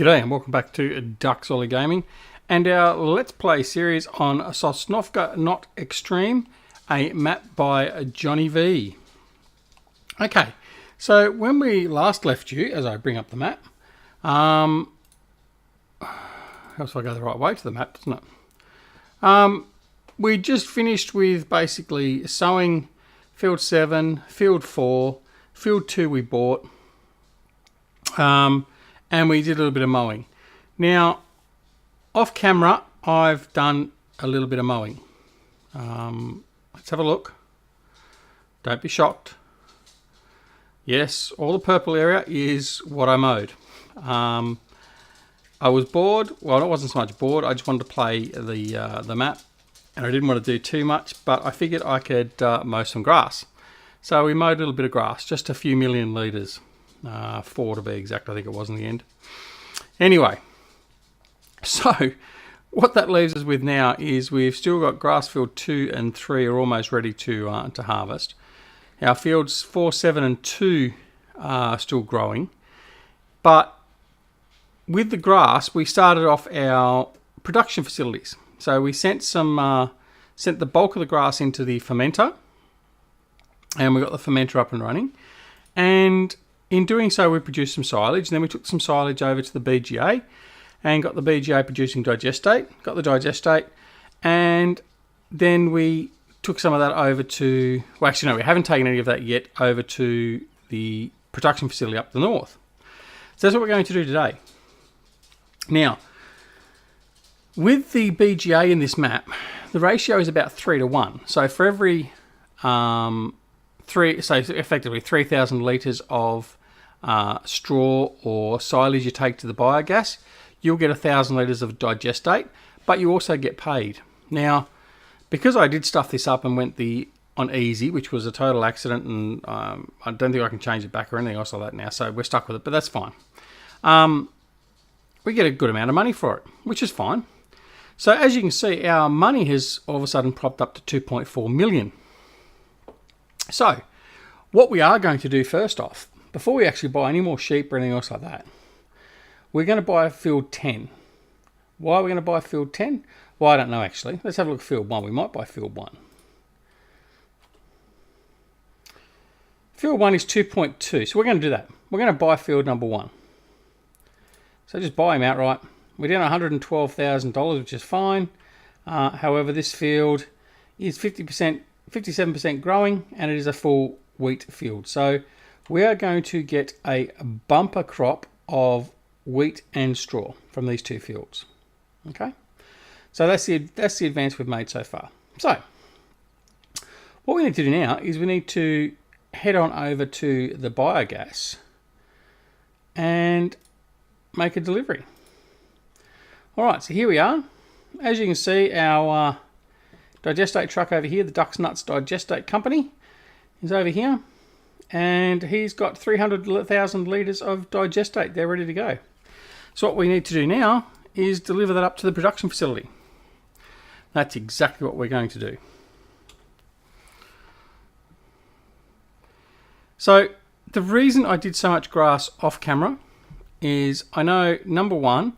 G'day and welcome back to Duckzorly Gaming and our Let's Play series on Sosnovka Not Extreme, a map by Johnny Vee. Okay, so when we last left you, as I bring up the map, helps if I go the right way to the map, doesn't it? We just finished with basically sowing field 7, field 4, field 2 we bought, and we did a little bit of mowing. Now, off camera, I've done a little bit of mowing. Let's have a look. Don't be shocked. Yes, all the purple area is what I mowed. I was bored. Well, it wasn't so much bored. I just wanted to play the map, and I didn't want to do too much, but I figured I could mow some grass. So we mowed a little bit of grass, just a few million litres. 4 to be exact, I think it was in the end. Anyway, so what that leaves us with now is we've still got grass field 2 and 3 are almost ready to harvest. Our fields 4, 7 and 2 are still growing, but with the grass we started off our production facilities. So we sent the bulk of the grass into the fermenter, and we got the fermenter up and running, and in doing so, we produced some silage, and then we took some silage over to the BGA and got the BGA producing digestate, got the digestate, and then we took some of that over to, well, actually, no, we haven't taken any of that yet over to the production facility up the north. So that's what we're going to do today. Now, with the BGA in this map, the ratio is about 3 to 1. So for every effectively 3,000 litres of straw or silage you take to the biogas, you'll get 1,000 litres of digestate, but you also get paid. Now, because I did stuff this up and went on easy, which was a total accident, and I don't think I can change it back or anything else like that now, so we're stuck with it, but that's fine. We get a good amount of money for it, which is fine. So as you can see, our money has all of a sudden propped up to 2.4 million. So what we are going to do first off, before we actually buy any more sheep or anything else like that, we're going to buy field 10. Why are we going to buy field 10? Well, I don't know actually. Let's have a look at field 1. We might buy field 1. Field 1 is 2.2, so we're going to do that. We're going to buy field number 1. So just buy him outright. We're down $112,000, which is fine. However, this field is 57% growing, and it is a full wheat field. So we are going to get a bumper crop of wheat and straw from these two fields. Okay, so that's the advance we've made so far. So what we need to do now is we need to head on over to the biogas and make a delivery. All right, so here we are. As you can see, our digestate truck over here, the Ducks Nuts Digestate Company, is over here, and he's got 300,000 litres of digestate there ready to go. So what we need to do now is deliver that up to the production facility. That's exactly what we're going to do. So the reason I did so much grass off camera is I know, number one,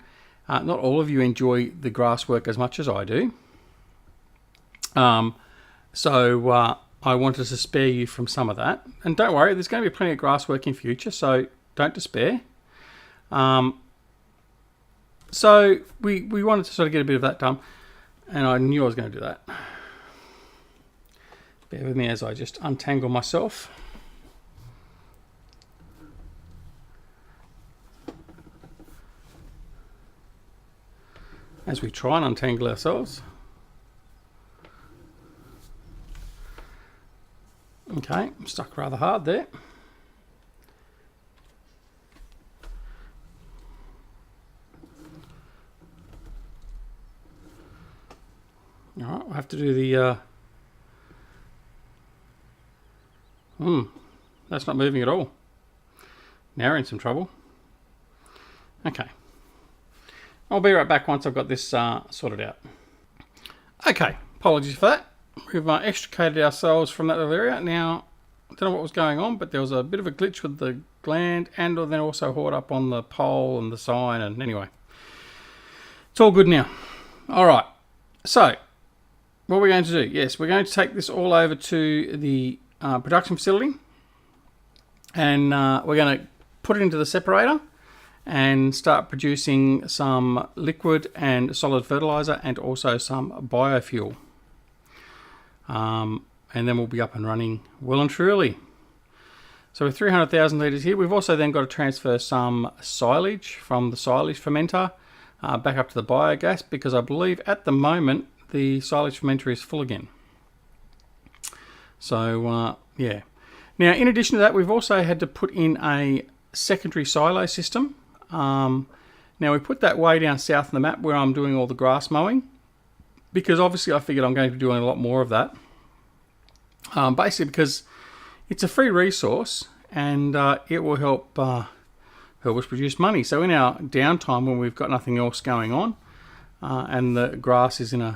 not all of you enjoy the grass work as much as I do. So I wanted to spare you from some of that. And don't worry, there's going to be plenty of grass work in future, so don't despair. So we wanted to sort of get a bit of that done, and I knew I was going to do that. Bear with me as I just untangle myself. As we try and untangle ourselves. Okay, I'm stuck rather hard there. All right, we'll have to do the... that's not moving at all. Now we're in some trouble. Okay. I'll be right back once I've got this sorted out. Okay, apologies for that. We've extricated ourselves from that little area. Now, don't know what was going on, but there was a bit of a glitch with the gland, and then also hauled up on the pole and the sign, and anyway, it's all good now. All right, so what we're going to do, yes, we're going to take this all over to the production facility, and we're going to put it into the separator and start producing some liquid and solid fertilizer and also some biofuel. And then we'll be up and running well and truly. So with 300,000 litres here, we've also then got to transfer some silage from the silage fermenter back up to the biogas, because I believe at the moment the silage fermenter is full again. So yeah. Now in addition to that, we've also had to put in a secondary silo system. Now we put that way down south on the map where I'm doing all the grass mowing, because obviously I figured I'm going to be doing a lot more of that. Basically because it's a free resource, and it will help us produce money. So in our downtime, when we've got nothing else going on, and the grass is in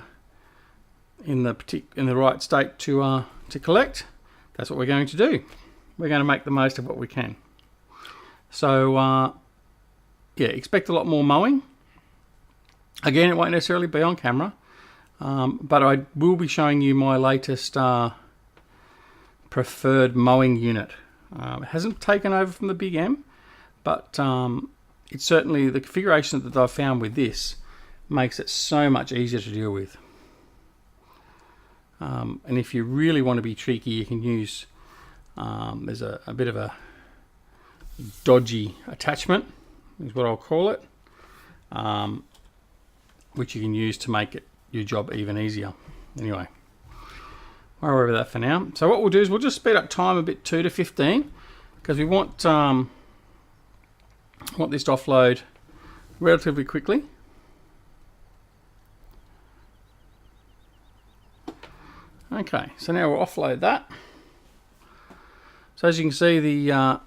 the right state to collect, that's what we're going to do. We're going to make the most of what we can. So yeah, expect a lot more mowing. Again, it won't necessarily be on camera, but I will be showing you my latest preferred mowing unit. It hasn't taken over from the Big M, but it's certainly the configuration that I've found with this makes it so much easier to deal with. And if you really want to be cheeky, you can use there's a bit of a dodgy attachment, is what I'll call it, which you can use to make your job even easier. Anyway, I'll worry about that for now. So what we'll do is we'll just speed up time a bit, 2 to 15, because we want this to offload relatively quickly. Okay, so now we'll offload that. So as you can see, the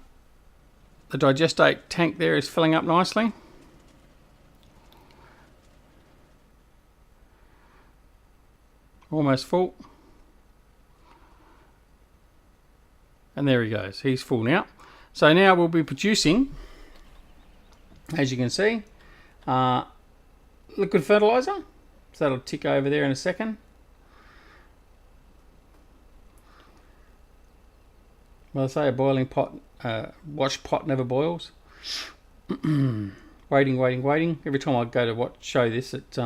digestate tank there is filling up nicely. Almost full. And there he goes, he's full now. So now we'll be producing, as you can see, liquid fertilizer. So that'll tick over there in a second. Well, I say a boiling pot, wash pot never boils. Waiting. Every time I go to show this, it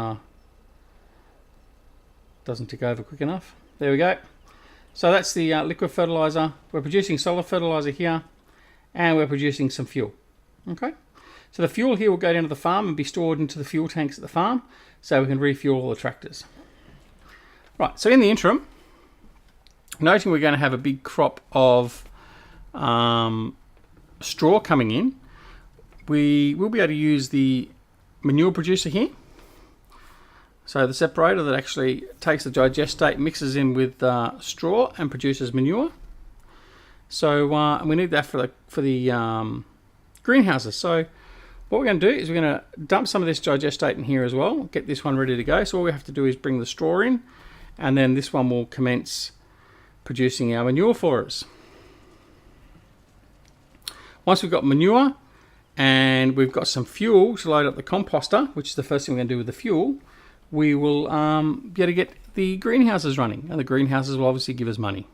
doesn't tick over quick enough. There we go. So that's the liquid fertilizer. We're producing solid fertilizer here, and we're producing some fuel. Okay. So the fuel here will go down to the farm and be stored into the fuel tanks at the farm, so we can refuel all the tractors. Right. So in the interim, noting we're going to have a big crop of straw coming in, we will be able to use the manure producer here. So the separator that actually takes the digestate, mixes in with straw and produces manure. So we need that for the greenhouses. So what we're going to do is we're going to dump some of this digestate in here as well, get this one ready to go. So all we have to do is bring the straw in, and then this one will commence producing our manure for us. Once we've got manure and we've got some fuel to load up the composter, which is the first thing we're going to do with the fuel, we will be able to get the greenhouses running, and the greenhouses will obviously give us money.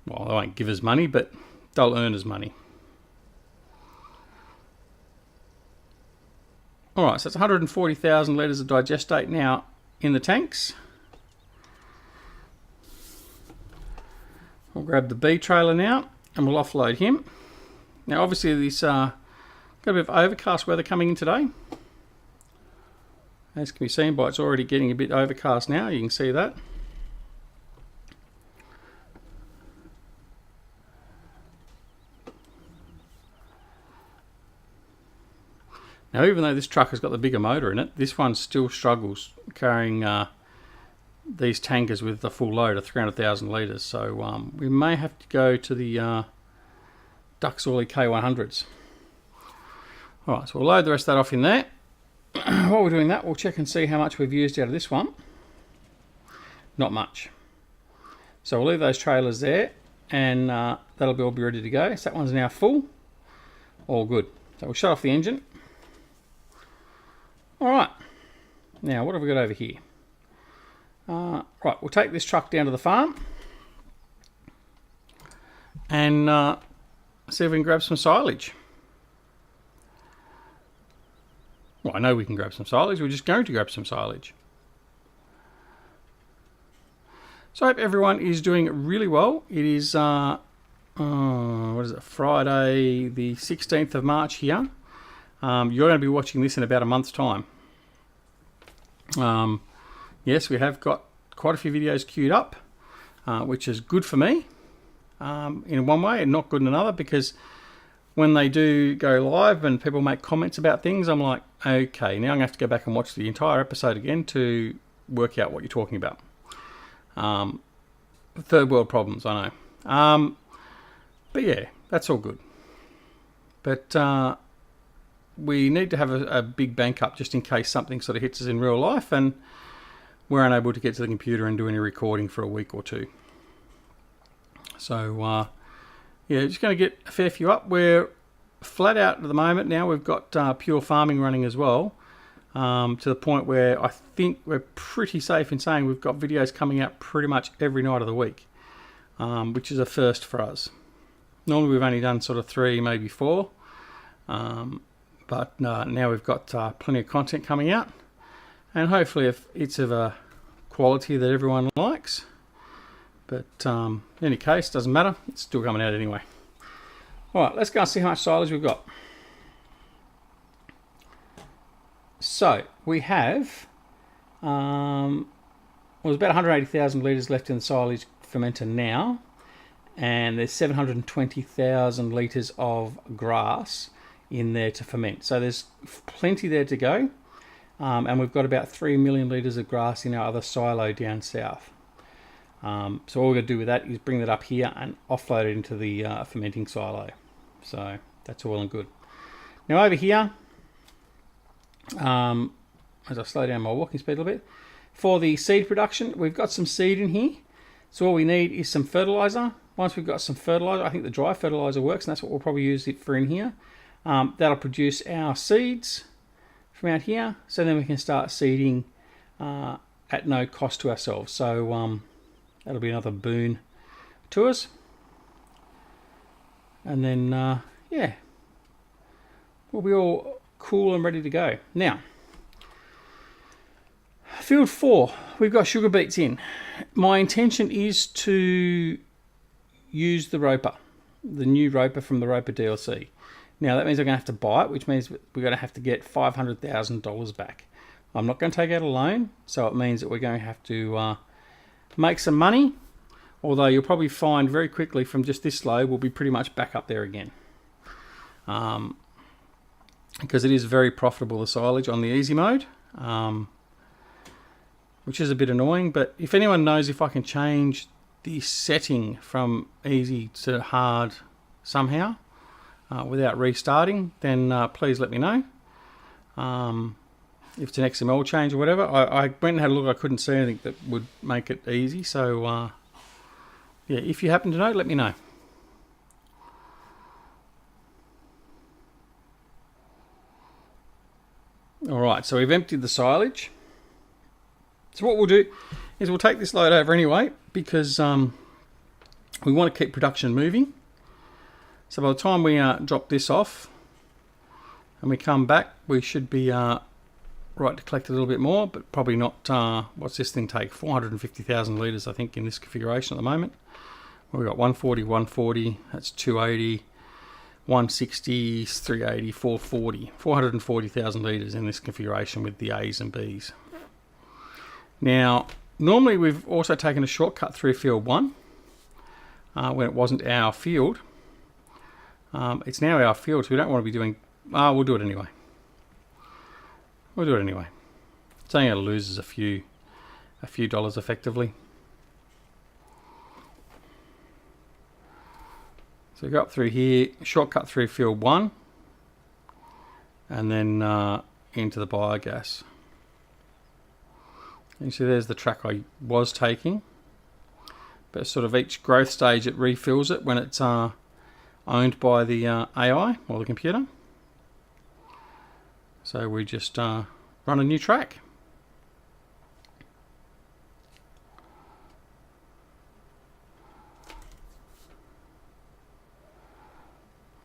Well, they won't give us money, but they'll earn us money. Alright, so it's 140,000 litres of digestate now in the tanks. We'll grab the B trailer now and we'll offload him. Now obviously this got a bit of overcast weather coming in today. As can be seen by it's already getting a bit overcast now, you can see that. Now even though this truck has got the bigger motor in it, this one still struggles carrying these tankers with the full load of 300,000 litres. So we may have to go to the Duckzorly K100s. Alright, so we'll load the rest of that off in there. While we're doing that, we'll check and see how much we've used out of this one. Not much. So we'll leave those trailers there. and that'll all be ready to go. So that one's now full. All good. So we'll shut off the engine. All right. Now, what have we got over here? Right, we'll take this truck down to the farm and see if we can grab some silage. Well, I know we can grab some silage. We're just going to grab some silage. So I hope everyone is doing really well. It is, what is it, Friday the 16th of March here. You're going to be watching this in about a month's time. Yes, we have got quite a few videos queued up, which is good for me in one way and not good in another, because when they do go live and people make comments about things, I'm like, okay, now I'm going to have to go back and watch the entire episode again to work out what you're talking about. Third world problems, I know. But yeah, that's all good. But we need to have a big bank up just in case something sort of hits us in real life and we're unable to get to the computer and do any recording for a week or two. So yeah, just going to get a fair few up. We're flat out at the moment now. We've got pure farming running as well, to the point where I think we're pretty safe in saying we've got videos coming out pretty much every night of the week, which is a first for us. Normally we've only done sort of 3, maybe 4, but now we've got plenty of content coming out, and hopefully if it's of a quality that everyone likes. But in any case, doesn't matter, it's still coming out anyway. Alright, let's go and see how much silage we've got. So we have there's about 180,000 litres left in the silage fermenter now, and there's 720,000 litres of grass in there to ferment. So there's plenty there to go, and we've got about 3 million litres of grass in our other silo down south. So all we're going to do with that is bring that up here and offload it into the fermenting silo. So that's all and good. Now over here, as I slow down my walking speed a little bit, for the seed production, we've got some seed in here. So all we need is some fertilizer. Once we've got some fertilizer, I think the dry fertilizer works, and that's what we'll probably use it for in here. That'll produce our seeds from out here, so then we can start seeding at no cost to ourselves. So that'll be another boon to us. And then, yeah, we'll be all cool and ready to go. Now, field 4, we've got sugar beets in. My intention is to use the roper, the new roper from the Roper DLC. Now, that means I'm going to have to buy it, which means we're going to have to get $500,000 back. I'm not going to take out a loan, so it means that we're going to have to make some money, although you'll probably find very quickly from just this load we'll be pretty much back up there again, because it is very profitable, the silage on the easy mode, which is a bit annoying. But if anyone knows if I can change the setting from easy to hard somehow without restarting, then please let me know. If it's an XML change or whatever. I went and had a look, I couldn't see anything that would make it easy, so yeah, if you happen to know, let me know. Alright, so we've emptied the silage. So what we'll do is we'll take this load over anyway, because we want to keep production moving. So by the time we drop this off and we come back, we should be right to collect a little bit more, but probably not. What's this thing take? 450,000 litres, I think, in this configuration at the moment. Well, we've got 140, 140, that's 280, 160, 380, 440. 440,000 litres in this configuration with the A's and B's. Now, normally we've also taken a shortcut through field 1 when it wasn't our field. It's now our field, so we don't want to be doing... we'll do it anyway. We'll do it anyway. It's only going to lose us a few dollars effectively. So we go up through here, shortcut through field 1, and then into the biogas. You see there's the track I was taking, but sort of each growth stage it refills it when it's owned by the AI or the computer. So we just run a new track.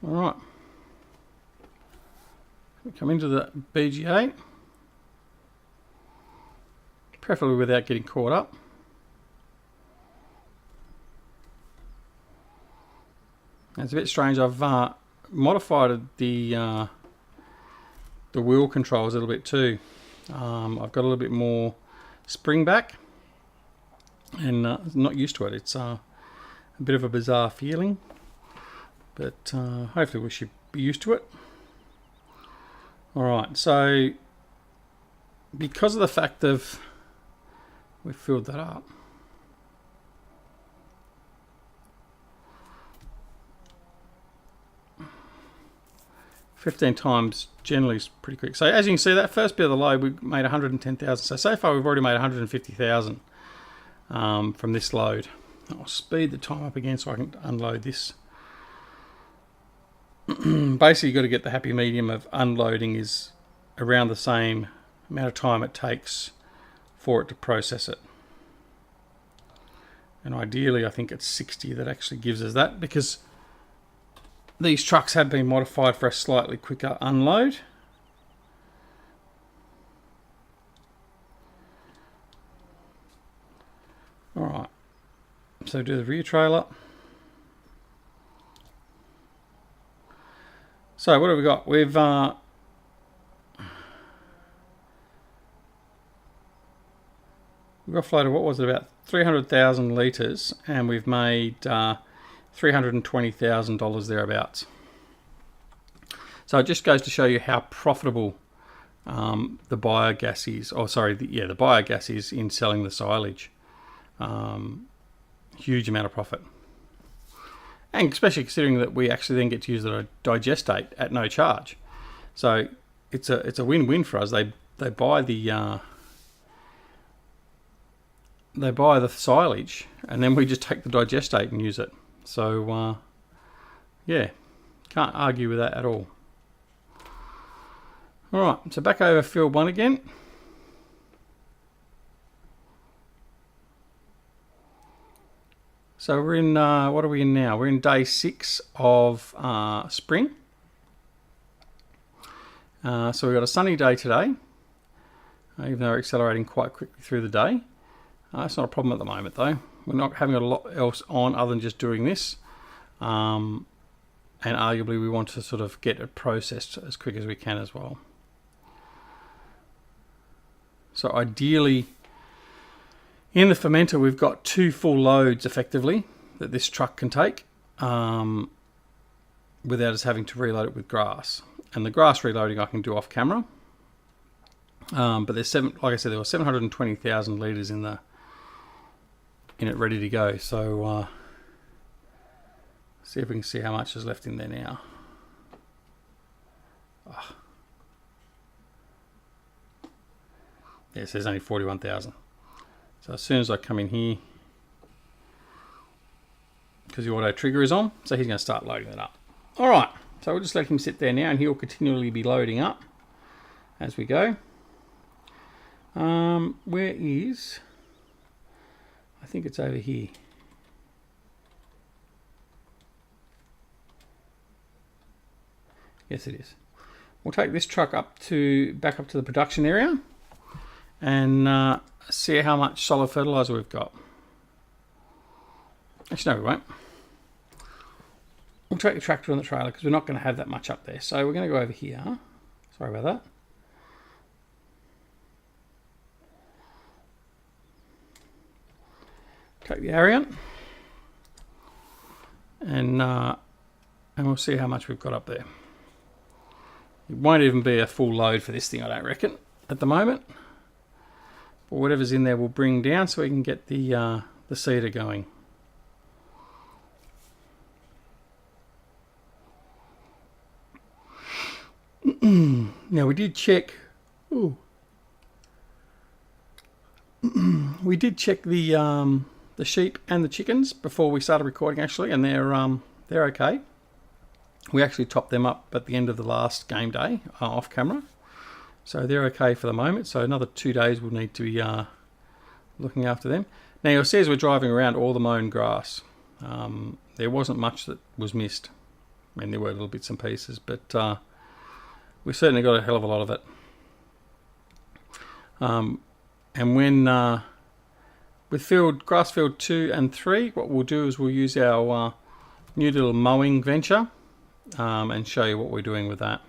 All right, we come into the BGA, preferably without getting caught up. It's a bit strange. I've modified the wheel controls a little bit too. I've got a little bit more spring back, and not used to it. It's a bit of a bizarre feeling, but hopefully we should be used to it. Alright, so because of the fact of we've filled that up, $15 times generally is pretty quick. So as you can see, that first bit of the load we made 110,000. So far we've already made 150,000 from this load. I'll speed the time up again so I can unload this. Basically, you've got to get the happy medium of unloading is around the same amount of time it takes for it to process it. And ideally, I think it's 60 that actually gives us that, because these trucks have been modified for a slightly quicker unload. Alright, so do the rear trailer. So what have we got? We've offloaded, what was it, about 300,000 litres, and we've made $320,000 thereabouts. So it just goes to show you how profitable the biogas is, the biogas is in selling the silage. Huge amount of profit. And especially considering that we actually then get to use the digestate at no charge. So it's a win-win for us. They buy the silage, and then we just take the digestate and use it. So yeah, can't argue with that at all. Alright, so back over field 1 again. So we're in, what are we in now? We're in day 6 of spring. So we've got a sunny day today, even though we're accelerating quite quickly through the day. It's not a problem at the moment though. We're not having a lot else on other than just doing this. And arguably we want to sort of get it processed as quick as we can as well. So ideally, in the fermenter, we've got 2 full loads effectively that this truck can take without us having to reload it with grass. And the grass reloading I can do off camera. But there's like I said, there were 720,000 litres in it ready to go. So see if we can see how much is left in there now. Oh. Yeah, it says only 41,000. So as soon as I come in here, because the auto trigger is on, so he's going to start loading that up. All right, so we'll just let him sit there now, and he'll continually be loading up as we go. Where is? I think it's over here. Yes, it is. We'll take this truck back up to the production area and see how much solid fertilizer we've got. Actually, no, we won't. We'll take the tractor and the trailer because we're not going to have that much up there. So we're going to go over here. Sorry about that. Take the Ariant and we'll see how much we've got up there. It won't even be a full load for this thing, I don't reckon, at the moment. But whatever's in there we'll bring down so we can get the seeder going. Now we did check. We did check the the sheep and the chickens before we started recording actually, and they're okay. We actually topped them up at the end of the last game day off camera, so they're okay for the moment. So another 2 days we'll need to be looking after them. Now you'll see as we're driving around all the mown grass, there wasn't much that was missed. I mean, there were little bits and pieces, but we certainly got a hell of a lot of it. And when with grass field 2 and 3, what we'll do is we'll use our new little mowing venture and show you what we're doing with that.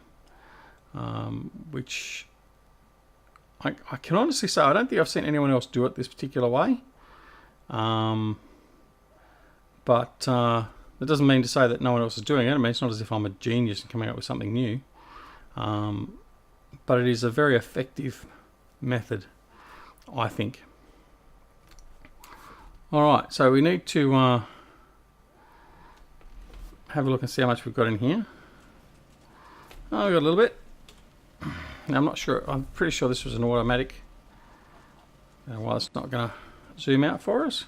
Which I can honestly say I don't think I've seen anyone else do it this particular way. But that doesn't mean to say that no one else is doing it. I mean, it's not as if I'm a genius and coming up with something new. But it is a very effective method, I think. Alright, so we need to have a look and see how much we've got in here. Oh, we've got a little bit. Now, I'm not sure, I'm pretty sure this was an automatic. Well, it's not going to zoom out for us.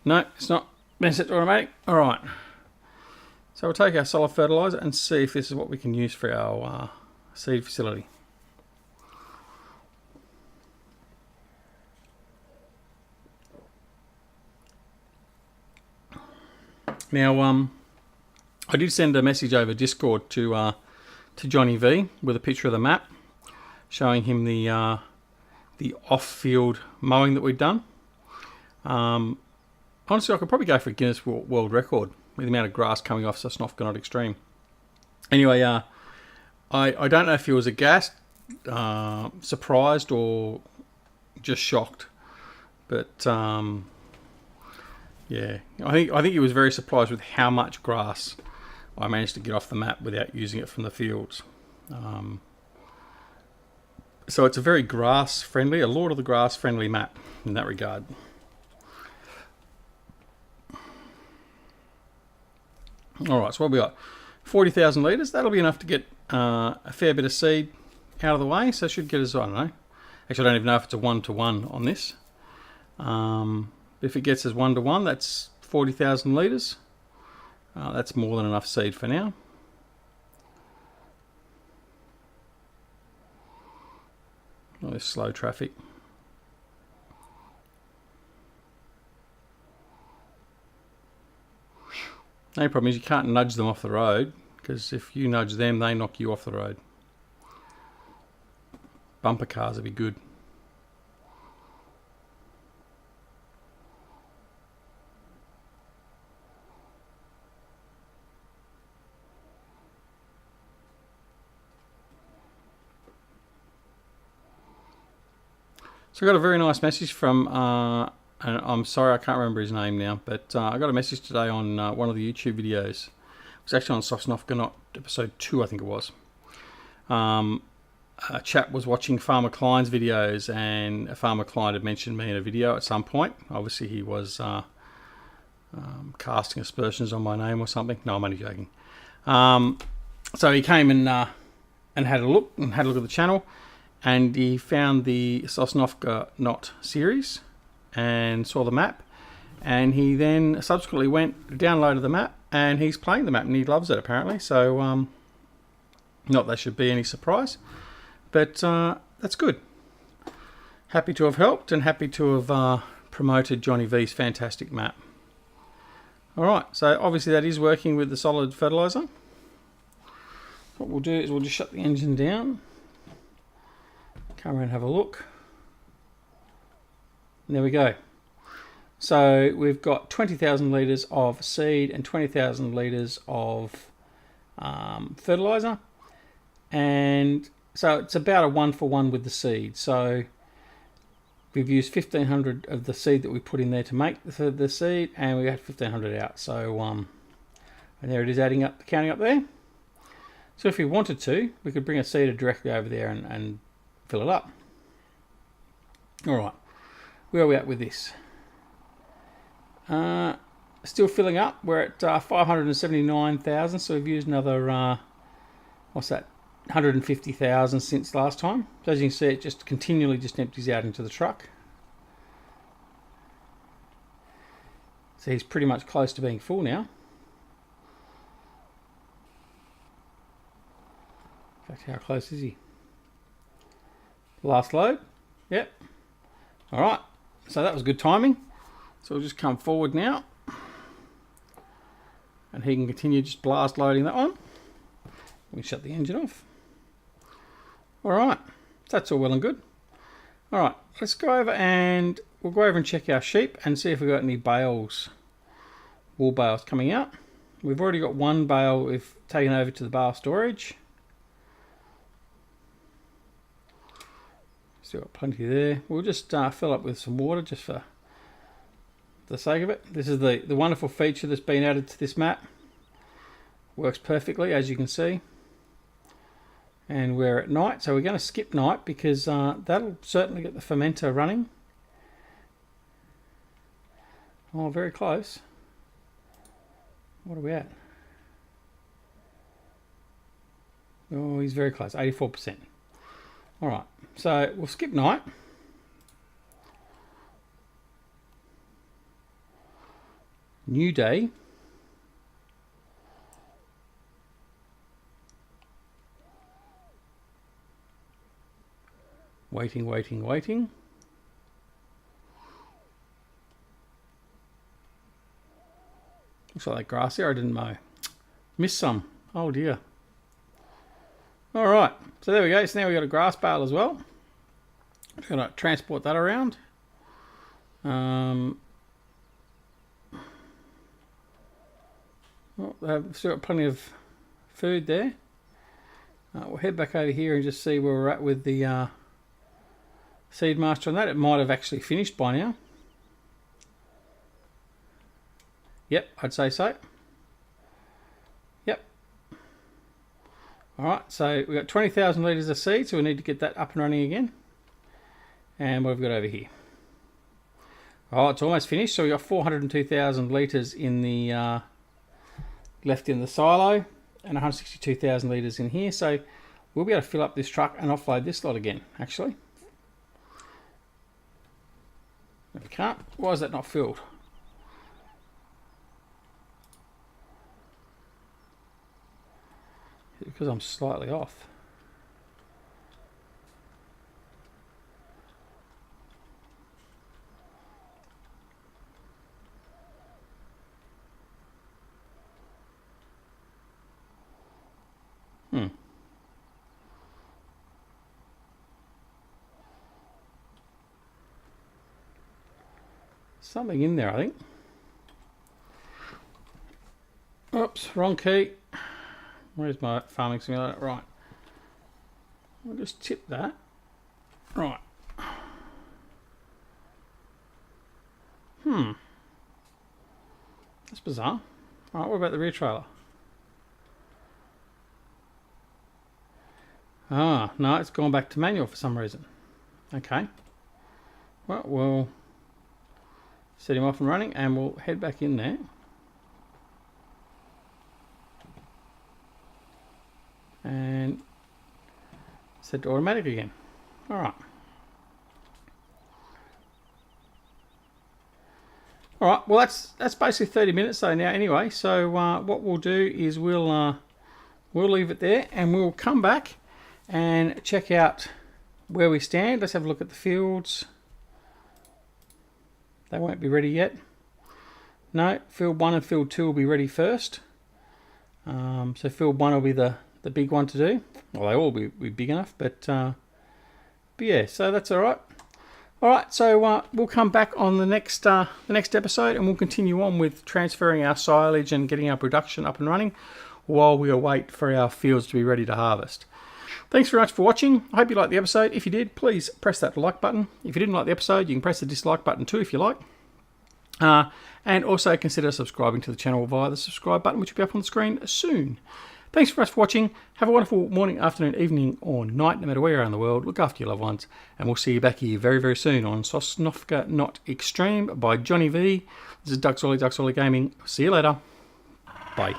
No, it's not been set to automatic. Alright. So we'll take our solid fertilizer and see if this is what we can use for our seed facility. Now, I did send a message over Discord to Johnny Vee with a picture of the map, showing him the off-field mowing that we'd done. Honestly, I could probably go for a Guinness World Record with the amount of grass coming off Sosnovka Not Extreme. Anyway, I don't know if he was aghast, surprised, or just shocked, but yeah, I think he was very surprised with how much grass I managed to get off the map without using it from the fields. So it's a very grass friendly, a Lord of the Grass friendly map in that regard. Alright, so what have we got? 40,000 litres. That'll be enough to get a fair bit of seed out of the way. So it should get us, I don't know. Actually, I don't even know if it's a 1-to-1 on this. If it gets us 1-to-1, that's 40,000 litres. That's more than enough seed for now. Oh, there's slow traffic. The only problem is you can't nudge them off the road, because if you nudge them, they knock you off the road. Bumper cars would be good. So I got a very nice message from, and I'm sorry I can't remember his name now, but I got a message today on one of the YouTube videos. It was actually on Sosnovka Not episode 2, I think it was. A chap was watching Farmer Klein's videos, and a Farmer Klein had mentioned me in a video at some point. Obviously he was casting aspersions on my name or something. No, I'm only joking. So he came and had a look at the channel, and he found the Sosnovka Not series and saw the map, and he then subsequently went, downloaded the map, and he's playing the map, and he loves it apparently. So not that should be any surprise, but that's good. Happy to have helped, and happy to have promoted Johnny Vee's fantastic map. Alright, so obviously that is working with the solid fertilizer. What we'll do is we'll just shut the engine down, come around and have a look. And there we go. So we've got 20,000 litres of seed and 20,000 litres of fertilizer, and so it's about a 1-for-1 with the seed. So we've used 1,500 of the seed that we put in there to make the seed, and we got 1,500 out. So and there it is, adding up, counting up there. So if we wanted to, we could bring a seeder directly over there and fill it up. All right, where are we at with this? Still filling up. We're at 579,000, so we've used another what's that, 150,000 since last time. So as you can see, it just continually just empties out into the truck. So he's pretty much close to being full now. In fact, how close is he? Last load. Yep. Alright, so that was good timing. So we'll just come forward now. And he can continue just blast loading that one. We shut the engine off. Alright, that's all well and good. Alright, let's go over and we'll go over and check our sheep and see if we've got any bales, wool bales coming out. We've already got one bale we've taken over to the bale storage. Still got plenty there. We'll just fill up with some water just for the sake of it. This is the wonderful feature that's been added to this map. Works perfectly, as you can see. And we're at night, so we're going to skip night because that'll certainly get the fermenter running. Oh, very close. What are we at? Oh, he's very close, 84%. Alright, so we'll skip night. New day. Waiting, waiting, waiting. Looks like that grass there I didn't mow. Missed some. Oh dear. Alright, so there we go. So now we've got a grass bale as well. Just going to transport that around. Well, they've still got plenty of food there. We'll head back over here and just see where we're at with the seed master on that. It might have actually finished by now. Yep, I'd say so. Yep. Alright, so we've got 20,000 litres of seed, so we need to get that up and running again. And what have we got over here? Oh, it's almost finished. So we've got 402,000 litres in the left in the silo and 162,000 litres in here. So we'll be able to fill up this truck and offload this lot again, actually. No, we can't. Why is that not filled? Because I'm slightly off. Something in there, I think. Oops, wrong key. Where's my farming simulator? Right. I'll just tip that. Right. That's bizarre. Alright, what about the rear trailer? Ah, no, it's gone back to manual for some reason. Okay. Well, we'll set him off and running and we'll head back in there. And set to automatic again. Alright. Alright, well that's basically 30 minutes though now anyway. So what we'll do is we'll leave it there and we'll come back and check out where we stand. Let's have a look at the fields. They won't be ready yet. No, field 1 and field 2 will be ready first. So field 1 will be the big one to do. Well, they all will be big enough, but yeah, so that's all right. All right, so we'll come back on the next episode, and we'll continue on with transferring our silage and getting our production up and running while we await for our fields to be ready to harvest. Thanks very much for watching. I hope you liked the episode. If you did, please press that like button. If you didn't like the episode, you can press the dislike button too if you like. And also consider subscribing to the channel via the subscribe button, which will be up on the screen soon. Thanks very much for watching. Have a wonderful morning, afternoon, evening, or night, no matter where you are in the world. Look after your loved ones, and we'll see you back here very, very soon on Sosnovka Not Extreme by Johnny Vee. This is Duckzorly, Duckzorly Gaming. See you later. Bye.